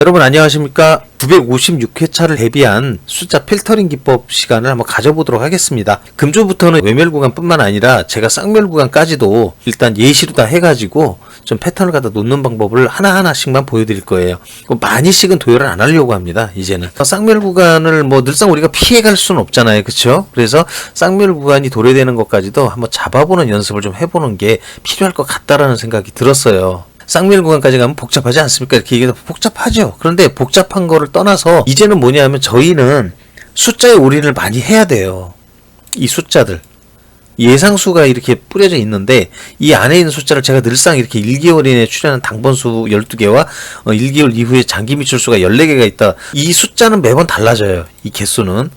여러분 안녕하십니까? 956회차를 대비한 숫자 필터링 기법 시간을 한번 가져보도록 하겠습니다. 금주부터는 외멸 구간뿐만 아니라 제가 쌍멸 구간까지도 일단 예시로 다 해가지고 좀 패턴을 갖다 놓는 방법을 하나하나씩만 보여드릴 거예요. 많이씩은 도열을 안 하려고 합니다. 이제는 쌍멸 구간을 늘상 우리가 피해갈 수는 없잖아요, 그렇죠? 그래서 쌍멸 구간이 도래되는 것까지도 한번 잡아보는 연습을 좀 해보는 게 필요할 것 같다라는 생각이 들었어요. 쌍밀 구간까지 가면 복잡하지 않습니까? 이렇게 얘기해도 복잡하죠. 그런데 복잡한 거를 떠나서 이제는 뭐냐면 저희는 숫자에 올인을 많이 해야 돼요. 이 숫자들 예상수가 이렇게 뿌려져 있는데 이 안에 있는 숫자를 제가 늘상 이렇게 1개월 이내에 출현한 당번수 12개와 1개월 이후에 장기 미출수가 14개가 있다. 이 숫자는 매번 달라져요. 이 개수는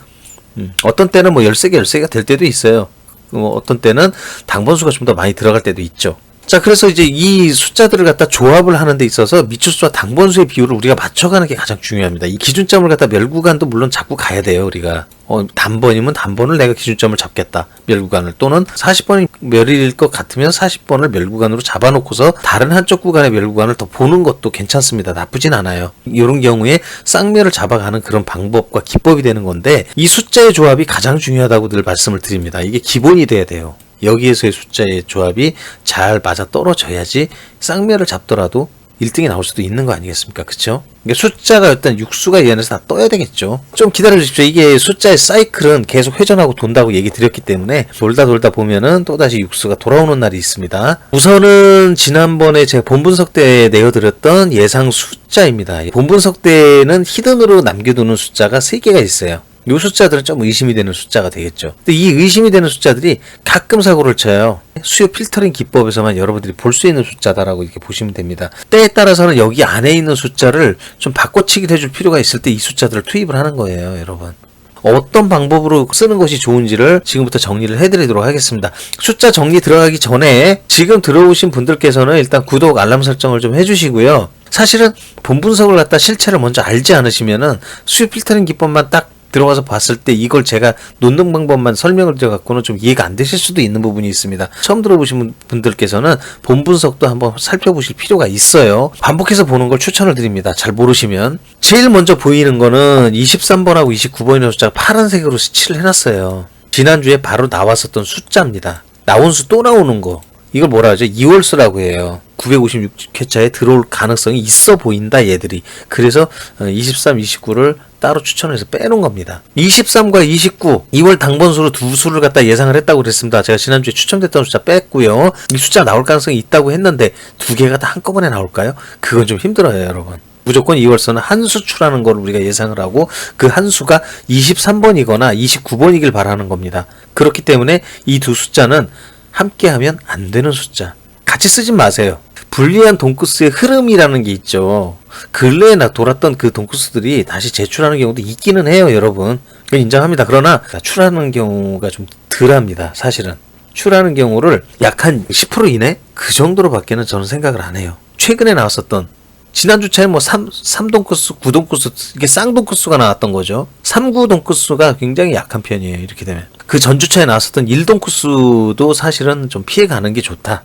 어떤 때는 13개가 될 때도 있어요. 어떤 때는 당번수가 좀 더 많이 들어갈 때도 있죠. 자, 그래서 이제 이 숫자들을 갖다 조합을 하는 데 있어서 미출수와 당번수의 비율을 우리가 맞춰가는 게 가장 중요합니다. 이 기준점을 갖다 멸구간도 물론 잡고 가야 돼요, 우리가. 단번이면 단번을 내가 기준점을 잡겠다. 멸구간을. 또는 40번이 멸일 것 같으면 40번을 멸구간으로 잡아놓고서 다른 한쪽 구간의 멸구간을 더 보는 것도 괜찮습니다. 나쁘진 않아요. 이런 경우에 쌍멸을 잡아가는 그런 방법과 기법이 되는 건데 이 숫자의 조합이 가장 중요하다고 늘 말씀을 드립니다. 이게 기본이 돼야 돼요. 여기에서의 숫자의 조합이 잘 맞아 떨어져야지 쌍멸을 잡더라도 1등이 나올 수도 있는 거 아니겠습니까? 그쵸? 그러니까 숫자가 일단 육수가 이 안에서 다 떠야 되겠죠. 좀 기다려 주십시오. 이게 숫자의 사이클은 계속 회전하고 돈다고 얘기 드렸기 때문에 돌다 보면은 또다시 육수가 돌아오는 날이 있습니다. 우선은 지난번에 제가 본분석 때 내어드렸던 예상 숫자입니다. 본분석 때는 히든으로 남겨두는 숫자가 3개가 있어요. 이 숫자들은 좀 의심이 되는 숫자가 되겠죠. 근데 이 의심이 되는 숫자들이 가끔 사고를 쳐요. 수요 필터링 기법에서만 여러분들이 볼 수 있는 숫자다라고 이렇게 보시면 됩니다. 때에 따라서는 여기 안에 있는 숫자를 좀 바꿔치기를 해줄 필요가 있을 때 이 숫자들을 투입을 하는 거예요, 여러분. 어떤 방법으로 쓰는 것이 좋은지를 지금부터 정리를 해드리도록 하겠습니다. 숫자 정리 들어가기 전에 지금 들어오신 분들께서는 일단 구독, 알람 설정을 좀 해주시고요. 사실은 본 분석을 갖다 실체를 먼저 알지 않으시면은 수요 필터링 기법만 딱 들어가서 봤을 때 이걸 제가 놓는 방법만 설명을 드려갖고는 좀 이해가 안 되실 수도 있는 부분이 있습니다. 처음 들어보신 분들께서는 본 분석도 한번 살펴보실 필요가 있어요. 반복해서 보는 걸 추천을 드립니다. 잘 모르시면. 제일 먼저 보이는 거는 23번하고 29번이라는 숫자가 파란색으로 칠을 해놨어요. 지난주에 바로 나왔었던 숫자입니다. 나온 수 또 나오는 거. 이걸 뭐라 하죠? 2월수라고 해요. 956회차에 들어올 가능성이 있어 보인다, 얘들이. 그래서 23, 29를 따로 추천해서 빼놓은 겁니다. 23과 29, 2월 당번수로 두 수를 갖다 예상을 했다고 그랬습니다. 제가 지난주에 추천됐던 숫자 뺐고요. 이 숫자 나올 가능성이 있다고 했는데 두 개가 다 한꺼번에 나올까요? 그건 좀 힘들어요, 여러분. 무조건 2월서는 한 수 출하는 걸 우리가 예상을 하고 그 한 수가 23번이거나 29번이길 바라는 겁니다. 그렇기 때문에 이 두 숫자는 함께하면 안 되는 숫자. 같이 쓰진 마세요. 불리한 돈코스의 흐름이라는 게 있죠. 근래에 돌았던 그 돈코스들이 다시 재출하는 경우도 있기는 해요, 여러분. 그건 인정합니다. 그러나 출하는 경우가 좀 덜합니다, 사실은. 출하는 경우를 약 한 10% 이내? 그 정도로 밖에는 저는 생각을 안 해요. 최근에 나왔었던 지난주차에 3돈코스, 9돈코스, 이게 쌍돈코스가 나왔던 거죠. 3구돈코스가 굉장히 약한 편이에요, 이렇게 되면. 그 전주차에 나왔었던 1돈코스도 사실은 좀 피해가는 게 좋다.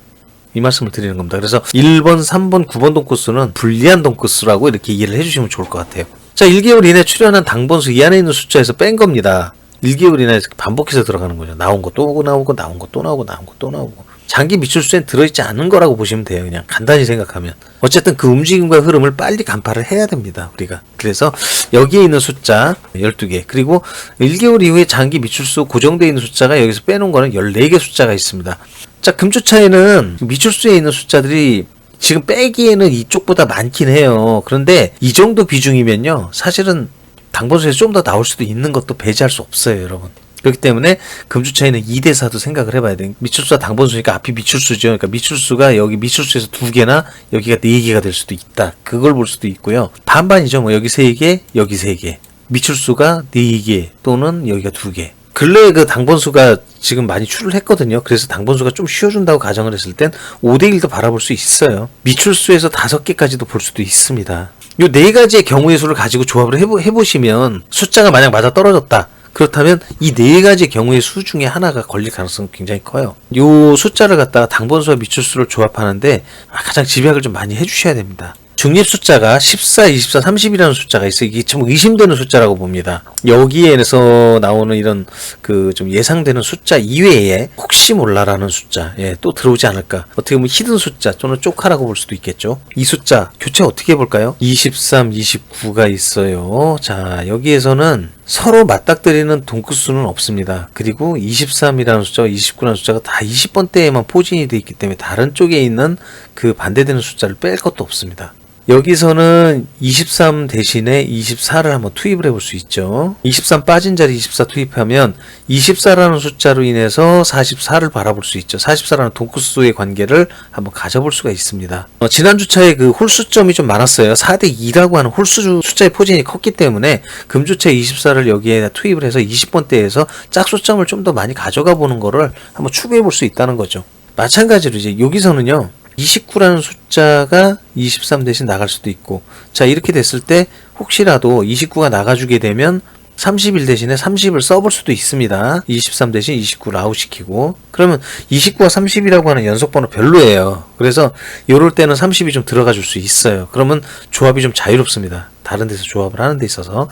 이 말씀을 드리는 겁니다. 그래서 1번, 3번, 9번 돈코스는 불리한 돈코스라고 이렇게 이해를 해주시면 좋을 것 같아요. 자, 1개월 이내 출현한 당번수 이 안에 있는 숫자에서 뺀 겁니다. 1개월 이내에 반복해서 들어가는 거죠. 나온 거 또 나오고, 나온 거 또 나오고, 나온 거 또 나오고. 장기 미출수엔 들어있지 않은 거라고 보시면 돼요. 그냥 간단히 생각하면. 어쨌든 그 움직임과 흐름을 빨리 간파를 해야 됩니다, 우리가. 그래서 여기에 있는 숫자 12개, 그리고 1개월 이후에 장기 미출수 고정되어 있는 숫자가 여기서 빼놓은 거는 14개 숫자가 있습니다. 자, 금주차에는 미출수에 있는 숫자들이 지금 빼기에는 이쪽보다 많긴 해요. 그런데 이 정도 비중이면요, 사실은 당번수에서 좀 더 나올 수도 있는 것도 배제할 수 없어요, 여러분. 그렇기 때문에 금주차에는 2대4도 생각을 해봐야 돼요. 미출수와 당번수니까 앞이 미출수죠. 그러니까 미출수가 여기 미출수에서 2개나 여기가 4개가 될 수도 있다. 그걸 볼 수도 있고요. 반반이죠. 여기 3개, 여기 3개. 미출수가 4개 또는 여기가 2개. 근래에 그 당번수가 지금 많이 출을 했거든요. 그래서 당번수가 좀 쉬어준다고 가정을 했을 땐 5대1도 바라볼 수 있어요. 미출수에서 5개까지도 볼 수도 있습니다. 이 4가지의 경우의 수를 가지고 조합을 해보시면 숫자가 만약 맞아 떨어졌다. 그렇다면 이 4가지 경우의 수 중에 하나가 걸릴 가능성이 굉장히 커요. 요 숫자를 갖다가 당번수와 미출수를 조합하는데 가장 집약을 좀 많이 해주셔야 됩니다. 중립 숫자가 14, 24, 30이라는 숫자가 있어요. 이게 좀 의심되는 숫자라고 봅니다. 여기에서 나오는 이런 그 좀 예상되는 숫자 이외에 혹시 몰라라는 숫자, 예, 또 들어오지 않을까. 어떻게 보면 히든 숫자 또는 쪼카라고 볼 수도 있겠죠. 이 숫자 교체 어떻게 해볼까요? 23, 29가 있어요. 자, 여기에서는 서로 맞닥뜨리는 동크수는 없습니다. 그리고 23이라는 숫자와 29라는 숫자가 다 20번대에만 포진이 되어 있기 때문에 다른 쪽에 있는 그 반대되는 숫자를 뺄 것도 없습니다. 여기서는 23 대신에 24를 한번 투입을 해볼 수 있죠. 23 빠진 자리 24 투입하면 24라는 숫자로 인해서 44를 바라볼 수 있죠. 44라는 동크수의 관계를 한번 가져볼 수가 있습니다. 지난 주차에 그 홀수점이 좀 많았어요. 4대2라고 하는 홀수 숫자의 포진이 컸기 때문에 금주차 24를 여기에 투입을 해서 20번대에서 짝수점을 좀 더 많이 가져가 보는 거를 한번 추구해 볼 수 있다는 거죠. 마찬가지로 이제 여기서는요. 29라는 숫자가 23 대신 나갈 수도 있고, 자, 이렇게 됐을 때 혹시라도 29가 나가주게 되면 31 대신에 30을 써볼 수도 있습니다. 23 대신 29를 아웃시키고, 그러면 29와 30이라고 하는 연속번호 별로예요. 그래서 이럴 때는 30이 좀 들어가 줄 수 있어요. 그러면 조합이 좀 자유롭습니다. 다른 데서 조합을 하는 데 있어서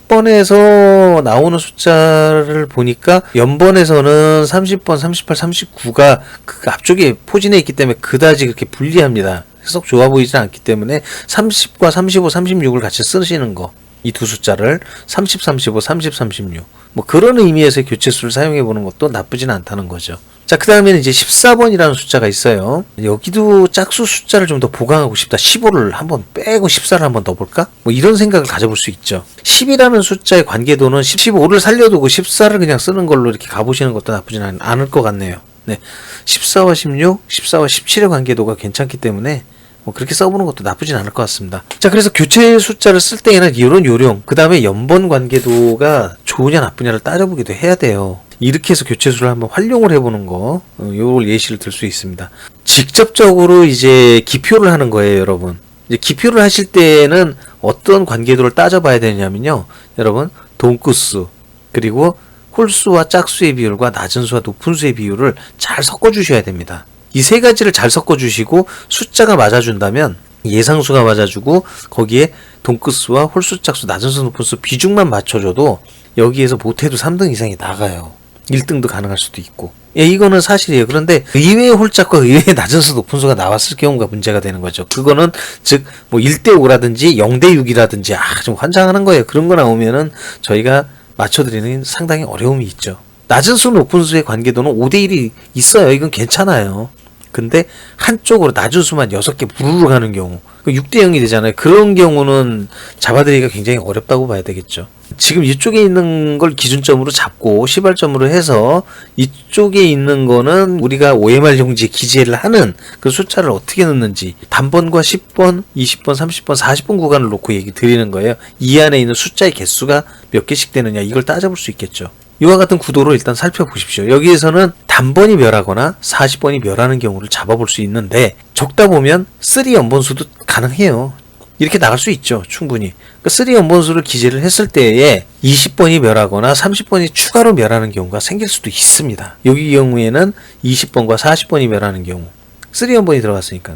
30번에서 나오는 숫자를 보니까 연번에서는 30번, 38, 39가 그 앞쪽에 포진해 있기 때문에 그다지 그렇게 불리합니다. 썩 좋아 보이지 않기 때문에 30과 35, 36을 같이 쓰시는 거, 이 두 숫자를 30, 35, 30, 36 뭐 그런 의미에서 교체수를 사용해 보는 것도 나쁘진 않다는 거죠. 자, 그 다음에는 이제 14번이라는 숫자가 있어요. 여기도 짝수 숫자를 좀 더 보강하고 싶다. 15를 한번 빼고 14를 한번 넣어볼까? 뭐 이런 생각을 가져볼 수 있죠. 10이라는 숫자의 관계도는 15를 살려두고 14를 그냥 쓰는 걸로 이렇게 가보시는 것도 나쁘진 않을 것 같네요. 네, 14와 16, 14와 17의 관계도가 괜찮기 때문에 뭐 그렇게 써보는 것도 나쁘진 않을 것 같습니다. 자, 그래서 교체 숫자를 쓸 때에는 이런 요령, 그 다음에 연번 관계도가 좋으냐 나쁘냐를 따져보기도 해야 돼요. 이렇게 해서 교체수를 한번 활용을 해보는 거, 요걸 예시를 들 수 있습니다. 직접적으로 이제 기표를 하는 거예요, 여러분. 이제 기표를 하실 때는 어떤 관계도를 따져봐야 되냐면요, 여러분, 동크수, 그리고 홀수와 짝수의 비율과 낮은 수와 높은 수의 비율을 잘 섞어주셔야 됩니다. 이 세 가지를 잘 섞어주시고 숫자가 맞아준다면 예상수가 맞아주고 거기에 동크수와 홀수, 짝수, 낮은 수, 높은 수 비중만 맞춰줘도 여기에서 못해도 3등 이상이 나가요. 1등도 가능할 수도 있고. 예, 이거는 사실이에요. 그런데 의외의 홀짝과 의외의 낮은 수, 높은 수가 나왔을 경우가 문제가 되는 거죠. 그거는 즉 뭐 1대5라든지 0대6이라든지 좀 환장하는 거예요. 그런 거 나오면은 저희가 맞춰드리는 상당히 어려움이 있죠. 낮은 수, 높은 수의 관계도는 5대1이 있어요. 이건 괜찮아요. 근데 한쪽으로 낮은 수만 6개 부르르 가는 경우 6대0이 되잖아요. 그런 경우는 잡아들이기가 굉장히 어렵다고 봐야 되겠죠. 지금 이쪽에 있는 걸 기준점으로 잡고 시발점으로 해서 이쪽에 있는 거는 우리가 OMR 용지에 기재를 하는 그 숫자를 어떻게 넣는지 단번과 10번, 20번, 30번, 40번 구간을 놓고 얘기 드리는 거예요. 이 안에 있는 숫자의 개수가 몇 개씩 되느냐 이걸 따져볼 수 있겠죠. 이와 같은 구도로 일단 살펴보십시오. 여기에서는 단번이 멸하거나 40번이 멸하는 경우를 잡아볼 수 있는데 적다 보면 3 연번수도 가능해요. 이렇게 나갈 수 있죠. 충분히. 3 연번수를 기재를 했을 때에 20번이 멸하거나 30번이 추가로 멸하는 경우가 생길 수도 있습니다. 여기 경우에는 20번과 40번이 멸하는 경우 3 연번이 들어갔으니까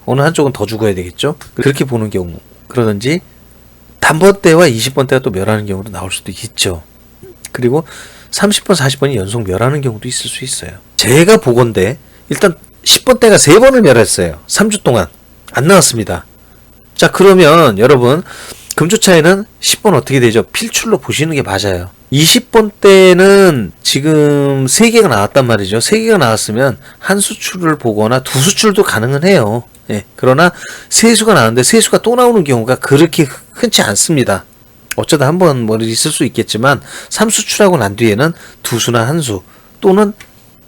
어느 한쪽은 더 죽어야 되겠죠. 그렇게 보는 경우 그러든지 단번대와 20번대가 또 멸하는 경우도 나올 수도 있죠. 그리고 30번, 40번이 연속 멸하는 경우도 있을 수 있어요. 제가 보건대 일단 10번대가 3번을 멸했어요. 3주 동안 안 나왔습니다. 자, 그러면 여러분 금주차에는 10번 어떻게 되죠? 필출로 보시는 게 맞아요. 20번대는 지금 3개가 나왔단 말이죠. 3개가 나왔으면 한 수출을 보거나 두 수출도 가능은 해요. 예, 그러나 3수가 나왔는데 3수가 또 나오는 경우가 그렇게 흔치 않습니다. 어쩌다 한번 뭐 있을 수 있겠지만 3수출하고 난 뒤에는 2수나 1수 또는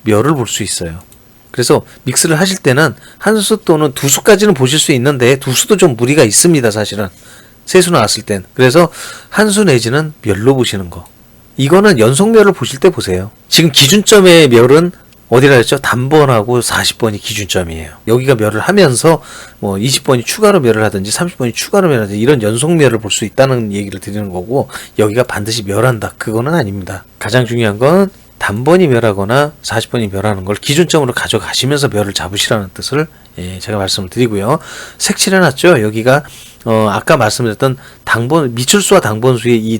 멸을 볼 수 있어요. 그래서 믹스를 하실 때는 1수 또는 2수까지는 보실 수 있는데 2수도 좀 무리가 있습니다. 사실은 3수 나왔을 땐. 그래서 1수 내지는 멸로 보시는 거. 이거는 연속멸을 보실 때 보세요. 지금 기준점의 멸은 어디라 했죠? 단번하고 40번이 기준점이에요. 여기가 멸을 하면서 뭐 20번이 추가로 멸을 하든지 30번이 추가로 멸을 하든지 이런 연속멸을 볼 수 있다는 얘기를 드리는 거고 여기가 반드시 멸한다. 그거는 아닙니다. 가장 중요한 건 단번이 멸하거나 40번이 멸하는 걸 기준점으로 가져가시면서 멸을 잡으시라는 뜻을 제가 말씀을 드리고요. 색칠해놨죠. 여기가 아까 말씀드렸던 미출수와 당번수의 이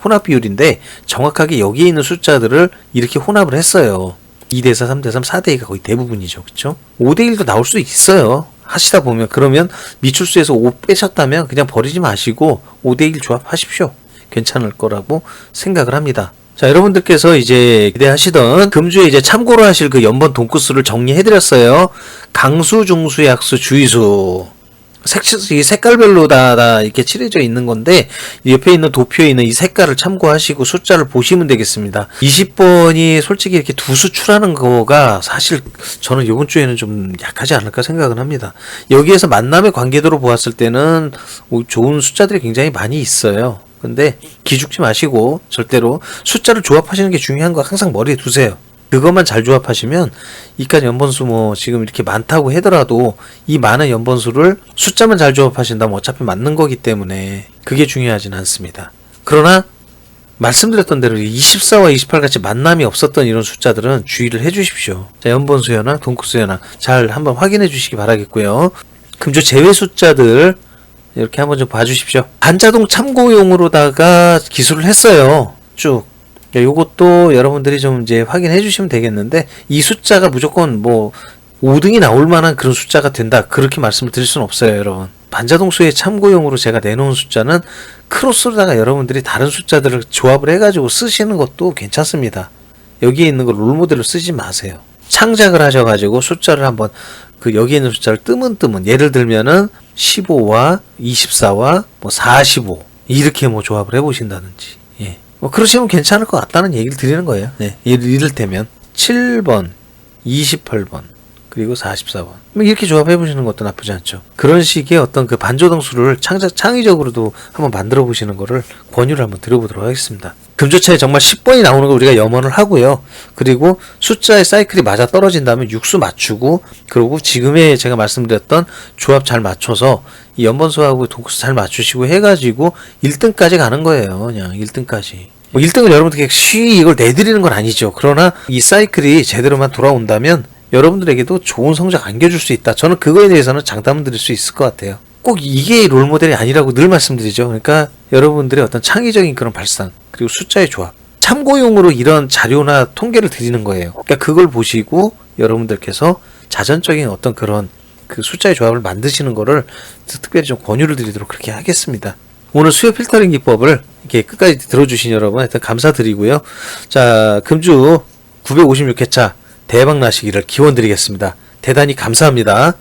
혼합 비율인데 정확하게 여기에 있는 숫자들을 이렇게 혼합을 했어요. 2대4, 3대3, 4대2가 거의 대부분이죠. 그쵸? 5대1도 나올 수 있어요. 하시다 보면. 그러면 미출수에서 5 빼셨다면 그냥 버리지 마시고 5대1 조합하십시오. 괜찮을 거라고 생각을 합니다. 자, 여러분들께서 이제 기대하시던 금주에 이제 참고로 하실 그 연번 돈코스를 정리해드렸어요. 강수, 중수, 약수, 주의수. 이 색깔별로 다 이렇게 칠해져 있는 건데, 옆에 있는 도표에 있는 이 색깔을 참고하시고 숫자를 보시면 되겠습니다. 20번이 솔직히 이렇게 두 수출하는 거가 사실 저는 이번 주에는 좀 약하지 않을까 생각은 합니다. 여기에서 만남의 관계도로 보았을 때는 좋은 숫자들이 굉장히 많이 있어요. 근데 기죽지 마시고 절대로 숫자를 조합하시는 게 중요한 거 항상 머리에 두세요. 그것만 잘 조합하시면 이까지 연번수 뭐 지금 이렇게 많다고 하더라도 이 많은 연번수를 숫자만 잘 조합하신다면 어차피 맞는 거기 때문에 그게 중요하진 않습니다. 그러나 말씀드렸던 대로 24와 28 같이 만남이 없었던 이런 숫자들은 주의를 해 주십시오. 자, 연번수 현황, 돈코스 현황 잘 한번 확인해 주시기 바라겠고요. 금주 제외 숫자들 이렇게 한번 좀 봐주십시오. 반자동 참고용으로다가 기술을 했어요. 쭉. 요것도 여러분들이 좀 이제 확인해 주시면 되겠는데, 이 숫자가 무조건 뭐 5등이 나올 만한 그런 숫자가 된다, 그렇게 말씀을 드릴 수는 없어요, 여러분. 반자동수의 참고용으로 제가 내놓은 숫자는 크로스로다가 여러분들이 다른 숫자들을 조합을 해가지고 쓰시는 것도 괜찮습니다. 여기에 있는 걸 롤모델로 쓰지 마세요. 창작을 하셔가지고 숫자를 한번 여기에 있는 숫자를 뜨문 예를 들면은 15와 24와 뭐 45 이렇게 뭐 조합을 해보신다든지, 뭐 그러시면 괜찮을 것 같다는 얘기를 드리는 거예요. 이를테면 7번, 28번, 그리고 44번 이렇게 조합해 보시는 것도 나쁘지 않죠. 그런 식의 어떤 그 반조동수를 창의적으로도 한번 만들어 보시는 거를 권유를 한번 드려보도록 하겠습니다. 금조차에 정말 10번이 나오는 걸 우리가 염원을 하고요. 그리고 숫자의 사이클이 맞아 떨어진다면 육수 맞추고, 그리고 지금의 제가 말씀드렸던 조합 잘 맞춰서 이 연번수하고 돈코스 잘 맞추시고 해가지고 1등까지 가는 거예요. 그냥 1등까지. 뭐 1등을 여러분들께 이걸 내드리는 건 아니죠. 그러나 이 사이클이 제대로만 돌아온다면 여러분들에게도 좋은 성적 안겨줄 수 있다. 저는 그거에 대해서는 장담을 드릴 수 있을 것 같아요. 꼭 이게 롤모델이 아니라고 늘 말씀드리죠. 그러니까 여러분들의 어떤 창의적인 그런 발상, 그리고 숫자의 조합, 참고용으로 이런 자료나 통계를 드리는 거예요. 그러니까 그걸 보시고 여러분들께서 자전적인 어떤 그런 그 숫자의 조합을 만드시는 거를 특별히 좀 권유를 드리도록 그렇게 하겠습니다. 오늘 수요 필터링 기법을 이렇게 끝까지 들어주신 여러분 하여튼 감사드리고요. 자, 금주 956회차 대박 나시기를 기원 드리겠습니다. 대단히 감사합니다.